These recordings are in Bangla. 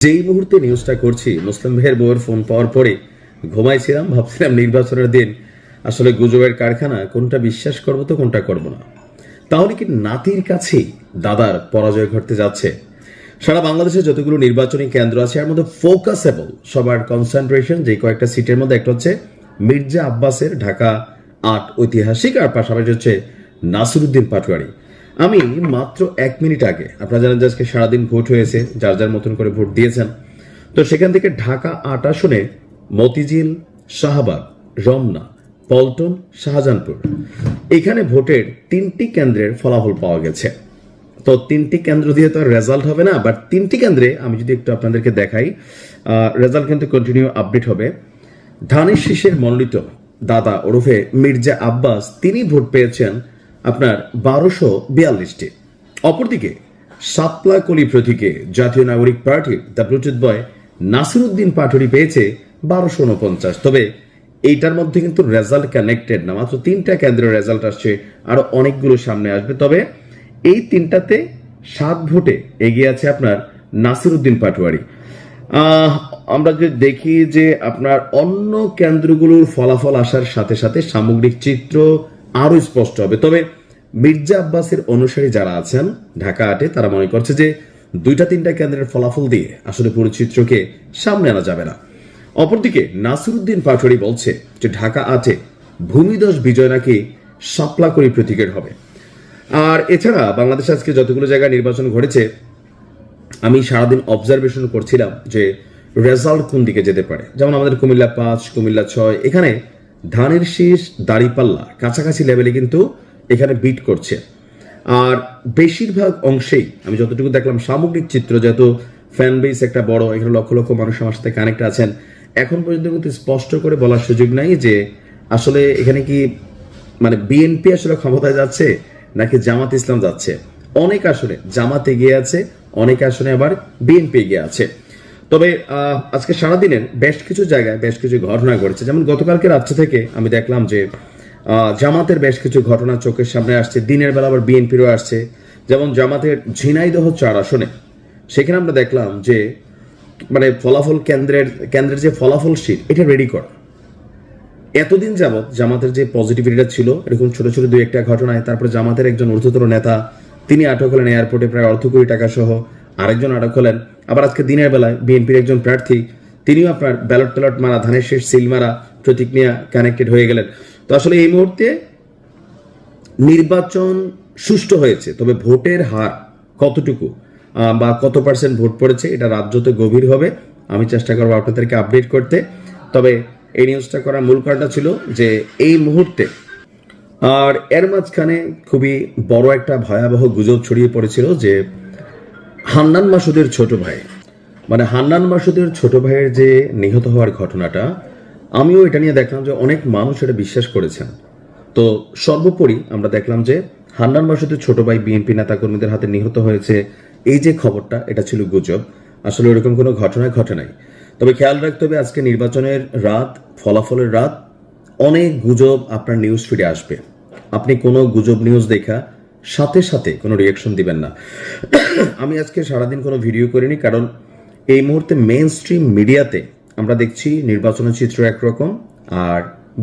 যেই মুহূর্তে নিউজটা করছি মুসলিম ভাইয়ের বউয়ের ফোন পাওয়ার পরে ঘুমাইছিলাম, ভাবছিলাম নির্বাচনের দিন আসলে গুজবের কারখানা, কোনটা বিশ্বাস করবো তো কোনটা করব না। তাহলে কি নাতির কাছেই দাদার পরাজয় ঘটতে যাচ্ছে? সারা বাংলাদেশে যতগুলো নির্বাচনী কেন্দ্র আছে এর মধ্যে ফোকাসেবল সবার কনসেন্ট্রেশন যে কয়েকটা সিটের মধ্যে একটা হচ্ছে মির্জা আব্বাসের ঢাকা ৮ ঐতিহাসিক, আর পাশাপাশি হচ্ছে নাসিরউদ্দিন পাটোয়ারি। আমি মাত্র 1 মিনিট আগে, আপনারা জানেন যে আজকে সারাদিন ভোট হয়েছে, যার যার মতন করে ভোট দিয়েছেন। তো সেখান থেকে ঢাকা ৮ আসনে মতিঝিল, শাহবাগ, রমনা, পল্টন, শাহজাহানপুর এখানে ভোটের 3টি কেন্দ্রের ফলাফল পাওয়া গেছে। তো 3টি কেন্দ্র দিয়ে তো রেজাল্ট হবে না, বাট 3টি কেন্দ্রে আমি যদি একটু আপনাদেরকে দেখাই, রেজাল্ট কিন্তু কন্টিনিউ আপডেট হবে। ধানের শীষের মনোনীত দাদা ওরফে মির্জা আব্বাস তিনি ভোট পেয়েছেন আপনার 1242টি। অপরদিকে সাপলা কলি প্রতীকে জাতীয় নাগরিক পার্টির দ্য ব্লুটুথ বয় নাসিরউদ্দিন পাটোয়ারি পেয়েছে 1249। তবে এইটার মধ্যে কিন্তু রেজাল্ট কানেক্টেড না, মাত্র 3টা কেন্দ্রের রেজাল্ট আসছে, আরো অনেকগুলো সামনে আসবে। তবে এই 3টাতে 7 ভোটে এগিয়ে আছে আপনার নাসিরউদ্দিন পাটোয়ারি। আমরা যদি দেখি যে আপনার অন্য কেন্দ্রগুলোর ফলাফল আসার সাথে সাথে সামগ্রিক চিত্র আরো স্পষ্ট হবে। তবে মির্জা আব্বাসের অনুসারী যারা আছেন ঢাকা ৮-এ তারা মনে করছে যে 2-3টা কেন্দ্রের ফলাফল দিয়ে আসলে পুরো চিত্রকে সামনে আনা যাবে না। অপরদিকে নাসিরউদ্দিন পাটোয়ারি বলছে যে ঢাকা ৮-এ ভূমিধস বিজয় নাকি শাপলাকলি প্রতীকের হবে। আর এছাড়া বাংলাদেশে আজকে যতগুলো জায়গায় নির্বাচন ঘটেছে আমি সারাদিন অবজারভেশন করছিলাম যে রেজাল্ট কোন দিকে যেতে পারে। যেমন আমাদের কুমিল্লা 5, কুমিল্লা 6, এখানে ধানের শীষ, দাঁড়িপাল্লা কাছাকাছি লেভেলে কিন্তু এখানে বিট করছে। আর বেশিরভাগ অংশেই আমি যতটুকু দেখলাম সামগ্রিক চিত্র, যেহেতু ফ্যান বেস একটা বড়, এখানে লক্ষ লক্ষ মানুষ আমার সাথে কানেক্ট আছেন, এখন পর্যন্ত কিন্তু স্পষ্ট করে বলার সুযোগ নাই যে আসলে এখানে কি মানে বিএনপি আসলে ক্ষমতায় যাচ্ছে নাকি জামাত ইসলাম যাচ্ছে। অনেক আসনে জামাত এগিয়ে আছে, অনেক আসনে আবার বিএনপি এগিয়ে আছে। তবে আজকে সারাদিনের বেশ কিছু জায়গায় বেশ কিছু ঘটনা ঘটেছে। যেমন গতকালকে রাত্রে থেকে আমি দেখলাম যে জামাতের বেশ কিছু ঘটনা চোখের সামনে আসছে, দিনের বেলা আবার বিএনপিরও আসছে। যেমন জামাতের ঝিনাইদহ 4 আসনে সেখানে আমরা দেখলাম যে মানে ফলাফল কেন্দ্রের যে ফলাফল শীট এটা রেডি করা। এতদিন যাবৎ জামাতের যে পজিটিভিটিটা ছিল এরকম ছোট ছোট 2-1টা ঘটনায়, তারপরে জামাতের একজন ঊর্ধ্বতন নেতা তিনি আটক হলেন এয়ারপোর্টে প্রায় অর্ধ কোটি টাকা সহ, আরেকজন আটক হলেন। আবার আজকে দিনের বেলায় বিএনপির একজন প্রার্থী তিনিও আপনার ব্যালট ট্যালট মারা, ধানের শীষ সিল মারা প্রতীক নিয়ে কানেক্টেড হয়ে গেলেন। তো আসলে এই মুহূর্তে নির্বাচন সুষ্ঠু হয়েছে, তবে ভোটের হার কতটুকু বা কত % ভোট পড়েছে এটা রাজ্যতে গভীর হবে। আমি চেষ্টা করবো আপনাদেরকে আপডেট করতে। তবে এই নিউজটা করার মূল কারণটা ছিল যে এই মুহূর্তে আর এর মাঝখানে খুবই বড় একটা ভয়াবহ গুজব ছড়িয়ে পড়েছিল যে হান্নান মাসুদের ছোট ভাই, মানে হান্নান মাসুদের ছোট ভাইয়ের যে নিহত হওয়ার ঘটনাটা, আমিও এটা নিয়ে দেখলাম যে অনেক মানুষ এটা বিশ্বাস করেছেন। তো সর্বোপরি আমরা দেখলাম যে হান্নান মাসুদের ছোট ভাই বিএনপি নেতাকর্মীদের হাতে নিহত হয়েছে, এই যে খবরটা এটা ছিল গুজব, আসলে এরকম কোনো ঘটনা ঘটে নাই। তবে খেয়াল রাখতে হবে আজকে নির্বাচনের রাত, ফলাফলের রাত, অনেক গুজব আপনার নিউজ ফিডে আসবে। আপনি কোনো গুজব নিউজ দেখা সাথে সাথে কোনো রিয়াকশন দিবেন না। আমি আজকে সারাদিন কোনো ভিডিও করিনি, কারণ এই মুহূর্তে মেইন স্ট্রিম মিডিয়াতে আমরা দেখছি নির্বাচনের চিত্র একরকম, আর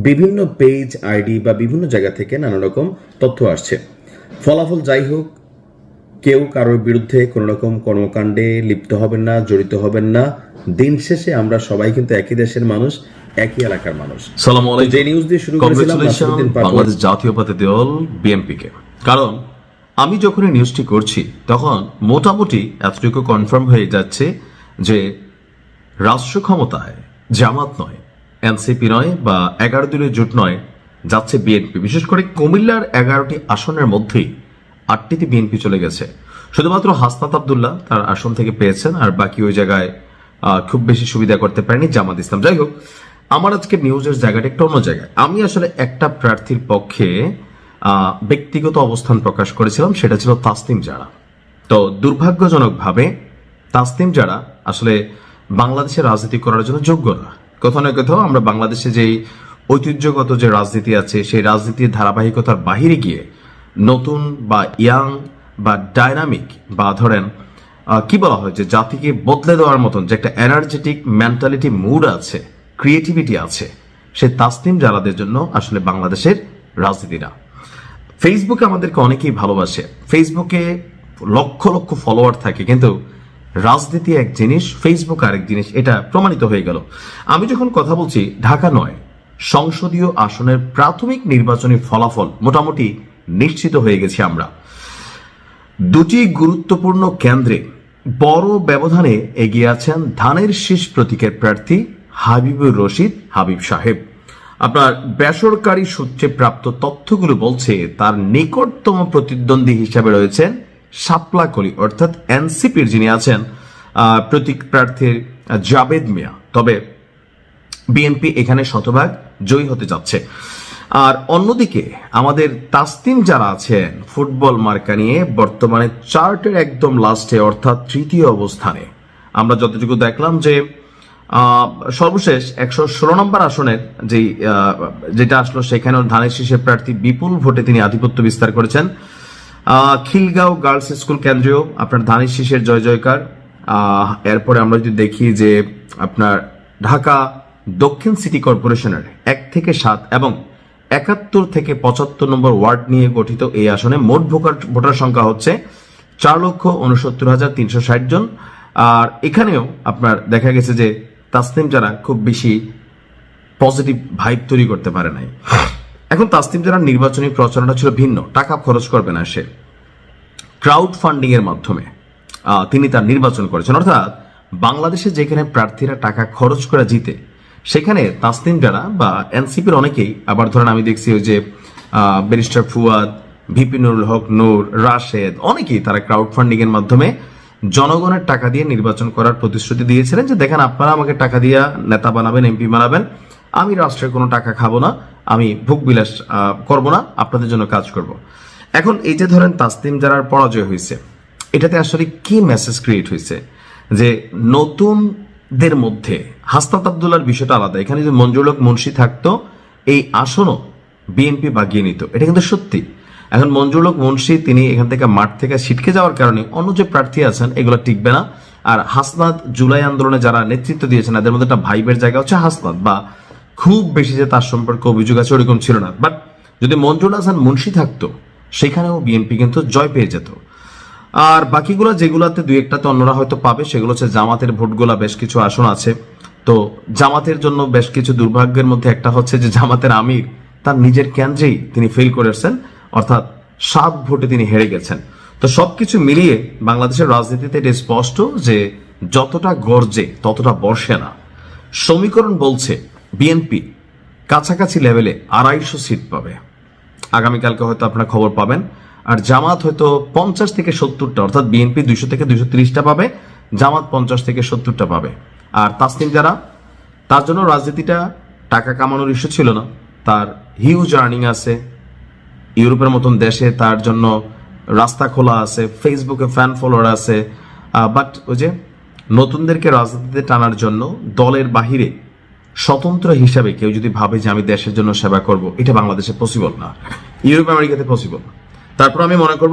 বিভিন্ন পেজ আইডি বা বিভিন্ন জায়গা থেকে নানা রকম তথ্য আসছে। ফলাফল যাই হোক, কেউ কারোর বিরুদ্ধে কোনো রকম কর্মকাণ্ডে লিপ্ত হবেন না, জড়িত হবেন না। দিন শেষে আমরা সবাই কিন্তু একই দেশের মানুষ, একই এলাকার মানুষ। সালামু আলাইকুম। যে নিউজ দিয়ে শুরু করেছিলাম বাংলাদেশ জাতীয়তাবাদী দল বিএনপিকে, কারণ আমি যখন এই নিউজটি করছি তখন মোটামুটি এতটুকু কনফার্ম হয়ে যাচ্ছে যে রাষ্ট্র ক্ষমতায় জামাত নয়, এনসিপি নয়, বা 11 দলীয় জোট নয়, যাচ্ছে বিএনপি। বিশেষ করে কুমিল্লার 11টি আসনের মধ্যেই 8টিতে বিএনপি চলে গেছে। শুধুমাত্র হাসনাত আব্দুল্লাহ তার আসন থেকে পেয়েছেন, আর বাকি ওই জায়গায় খুব বেশি সুবিধা করতে পারেনি জামাত ইসলাম। যাই হোক, আমার আজকে নিউজের জায়গাটা একটা অন্য জায়গায়। আমি আসলে একটা প্রার্থীর পক্ষে ব্যক্তিগত অবস্থান প্রকাশ করেছিলাম, সেটা ছিল তাসনিম জারা। তো দুর্ভাগ্যজনকভাবে তাসনিম জারা আসলে বাংলাদেশের রাজনীতি করার জন্য যোগ্য না। কোথাও না কোথাও আমরা বাংলাদেশে যেই ঐতিহ্যগত যে রাজনীতি আছে সেই রাজনীতির ধারাবাহিকতার বাহিরে গিয়ে নতুন বা ইয়াং বা ডাইনামিক বা ধরেন কি বলা হয় যে জাতিকে বদলে দেওয়ার মতন যে একটা এনার্জেটিক মেন্টালিটি মুড আছে, ক্রিয়েটিভিটি আছে, সে তাসনিম জারাদের জন্য আসলে বাংলাদেশের রাজনীতিরা। ফেসবুকে আমাদেরকে অনেকেই ভালোবাসে, ফেসবুকে লক্ষ লক্ষ ফলোয়ার থাকে, কিন্তু রাজনীতি এক জিনিস, ফেসবুক আরেক জিনিস, এটা প্রমাণিত হয়ে গেল। আমি যখন কথা বলছি ঢাকা 9 সংসদীয় আসনের প্রাথমিক নির্বাচনী ফলাফল মোটামুটি নিশ্চিত হয়ে গেছি আমরা। দুটি গুরুত্বপূর্ণ কেন্দ্রে বড় ব্যবধানে এগিয়ে আছেন ধানের শীষ প্রতীকের প্রার্থী হাবিবুর রশিদ হাবিব সাহেব। আপনার বেসরকারি সূত্রে প্রাপ্ত তথ্যগুলো বলছে তার নিকটতম প্রতিদ্বন্দ্বী হিসাবে রয়েছেন শাপলা কলি অর্থাৎ এনসিপির যিনি আছেন প্রতীক প্রার্থীর জাবেদ মিয়া। তবে বিএনপি এখানে শতভাগ জয়ী হতে যাচ্ছে। আর অন্যদিকে আমাদের তাসনিম যারা আছেন ফুটবল মার্কা নিয়ে বর্তমানে চার্টের একদম লাস্টে অর্থাৎ তৃতীয় অবস্থানে। আমরা যতটুকু দেখলাম যে সর্বশেষ 116 নম্বর আসনের যেটা আসলো সেখানেও ধানের শীষের প্রার্থী বিপুল ভোটে তিনি আধিপত্য বিস্তার করেছেন। খিলগাঁও গার্লস স্কুল কেন্দ্রেও আপনার ধানের শীষের জয় জয়কার। এরপরে আমরা যদি দেখি যে আপনার ঢাকা দক্ষিণ সিটি কর্পোরেশনের 1 থেকে 7 এবং 71 থেকে 75 নম্বর ওয়ার্ড নিয়ে গঠিত এই আসনে মোট ভোটার সংখ্যা হচ্ছে 4,69,360 জন। আর এখানেও আপনার দেখা গেছে যে তাসনিম যারা খুব বেশি পজিটিভ ভাইব তৈরি করতে পারে নাই। এখন তাসনিম যারা নির্বাচনী প্রচারণা ছিল ভিন্ন, টাকা খরচ করবে না, সে ক্রাউড ফান্ডিং এর মাধ্যমে তিনি তার নির্বাচন করেছেন। অর্থাৎ বাংলাদেশে যেখানে প্রার্থীরা টাকা খরচ করে জিতে, সেখানে তাসনিম যারা বা এনসিপির অনেকেই, আবার ধরেন আমি দেখছি ওই যে ব্যারিস্টার ফুয়াদ, ভিপি নুরুল হক নূর, রাশেদ, অনেকেই তারা ক্রাউড ফান্ডিং এর মাধ্যমে জনগণের টাকা দিয়ে নির্বাচন করার প্রতিশ্রুতি দিয়েছিলেন যে দেখেন আপনারা আমাকে টাকা দিয়ে নেতা বানাবেন, এমপি বানাবেন, আমি রাষ্ট্রের কোনো টাকা খাবো না, আমি ভোগ বিলাস করবো না, আপনাদের জন্য কাজ করব। এখন এই যে ধরেন তাসনিম যারার পরাজয় হয়েছে, এটাতে আসলে কি মেসেজ ক্রিয়েট হয়েছে যে নতুনদের মধ্যে হাসনাত আব্দুল্লাহর বিষয়টা আলাদা। এখানে যদি মঞ্জুর হক মুন্সি থাকতো এই আসনও বিএনপি বাগিয়ে নিত, এটা কিন্তু সত্যি। এখন মঞ্জুর হক মুন্সি তিনি এখান থেকে মাঠ থেকে ছিটকে যাওয়ার কারণে অন্য যে প্রার্থী আছেন এগুলো টিকবে না। আর হাসনাত জুলাই আন্দোলনে যারা নেতৃত্ব দিয়েছেন এদের মধ্যে একটা ভাইবের জায়গা হচ্ছে হাসনাত, বা খুব বেশি যে তার সম্পর্কে অভিযোগ আছে ওরকম ছিল না। বাট যদি মঞ্জুর হাসান মুন্সি থাকতো সেখানেও বিএনপি কিন্তু জয় পেয়ে যেত। আর বাকিগুলো যেগুলোতে দুই একটাতে অন্যরা হয়তো পাবে সেগুলো হচ্ছে জামাতের ভোটগুলা, বেশ কিছু আসন আছে। তো জামাতের জন্য বেশ কিছু দুর্ভাগ্যের মধ্যে একটা হচ্ছে যে জামাতের আমির তার নিজের কেন্দ্রেই তিনি ফেল করেছেন, অর্থাৎ 7 ভোটে তিনি হেরে গেছেন। তো সবকিছু মিলিয়ে বাংলাদেশের রাজনীতিতে এটা স্পষ্ট যে যতটা গর্জে ততটা বর্ষে না। সমীকরণ বলছে বিএনপি কাছাকাছি লেভেলে 250 সিট পাবে, আগামীকালকে হয়তো আপনারা খবর পাবেন। আর জামাত হয়তো 50 থেকে 70টা, অর্থাৎ বিএনপি 200 থেকে 230টা পাবে, জামাত 50 থেকে 70টা পাবে। আর তাসনিম যারা, তার জন্য রাজনীতিটা টাকা কামানোর ইস্যু ছিল না, তার হিউজ আর্নিং আছে, ইউরোপের মতন দেশে তার জন্য রাস্তা খোলা আছে, ফেসবুকে ফ্যান ফলোয়ার আছে। বাট ওই যে নতুনদেরকে রাজনীতিতে টানার জন্য দলের বাহিরে স্বতন্ত্র হিসাবে কেউ যদি ভাবে যে আমি দেশের জন্য সেবা করব, এটা বাংলাদেশে পসিবল না, ইউরোপ আমেরিকাতে পসিবল। তারপর আমি মনে করব